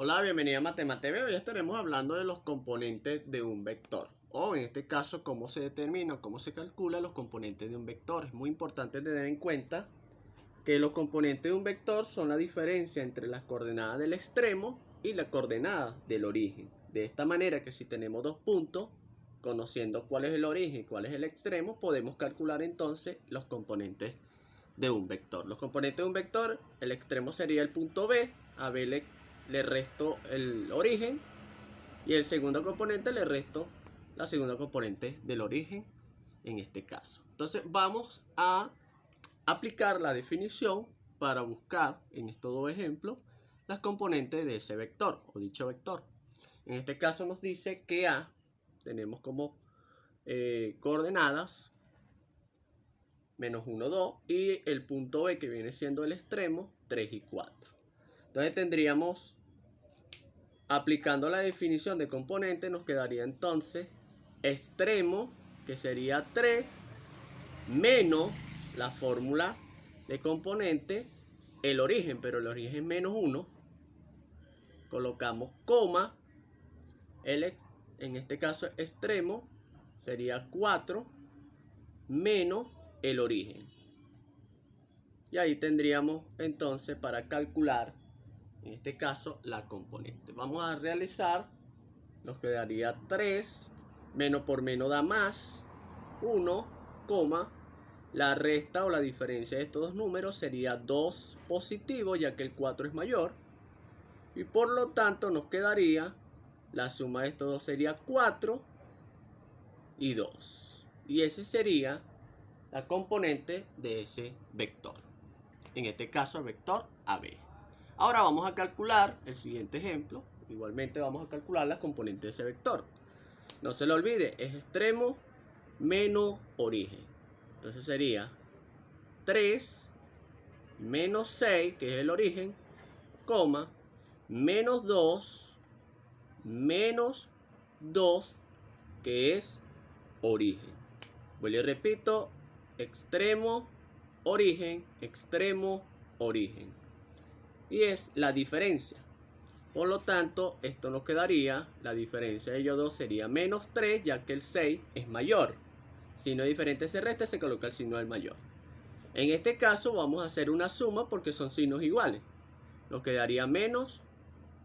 Hola, bienvenida a Matematv. Hoy estaremos hablando de los componentes de un vector, o en este caso cómo se determina o cómo se calcula los componentes de un vector. Es muy importante tener en cuenta que los componentes de un vector son la diferencia entre las coordenadas del extremo y la coordenada del origen. De esta manera que si tenemos dos puntos, conociendo cuál es el origen y cuál es el extremo, podemos calcular entonces los componentes de un vector. Los componentes de un vector, el extremo sería el punto B, a B le resto el origen, y el segundo componente le resto la segunda componente del origen en este caso. Entonces vamos a aplicar la definición para buscar en estos dos ejemplos las componentes de ese vector o dicho vector. En este caso nos dice que A tenemos como coordenadas menos 1, 2 y el punto B, que viene siendo el extremo, 3 y 4. Entonces tendríamos, aplicando la definición de componente, nos quedaría entonces extremo, que sería 3, menos la fórmula de componente, el origen, pero el origen es menos 1. Colocamos coma, en este caso extremo sería 4 menos el origen. Y ahí tendríamos entonces para calcular, en este caso, la componente. Vamos a realizar, nos quedaría 3, menos por menos da más, 1, la resta o la diferencia de estos dos números sería 2 positivo, ya que el 4 es mayor. Y por lo tanto nos quedaría, la suma de estos dos sería 4 y 2. Y ese sería la componente de ese vector. En este caso el vector AB. Ahora vamos a calcular el siguiente ejemplo. Igualmente vamos a calcular las componentes de ese vector. No se lo olvide, es extremo menos origen. Entonces sería 3 menos 6, que es el origen, coma, menos 2 menos 2, que es origen. Vuelvo y repito, extremo, origen, extremo, origen. Y es la diferencia. Por lo tanto, esto nos quedaría, la diferencia de ellos dos sería menos 3, ya que el 6 es mayor. Signo diferente se resta, se coloca el signo del mayor. En este caso vamos a hacer una suma porque son signos iguales. Nos quedaría menos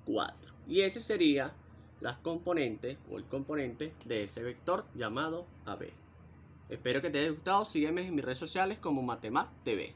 4. Y ese sería las componentes o el componente de ese vector llamado AB. Espero que te haya gustado. Sígueme en mis redes sociales como Matematv.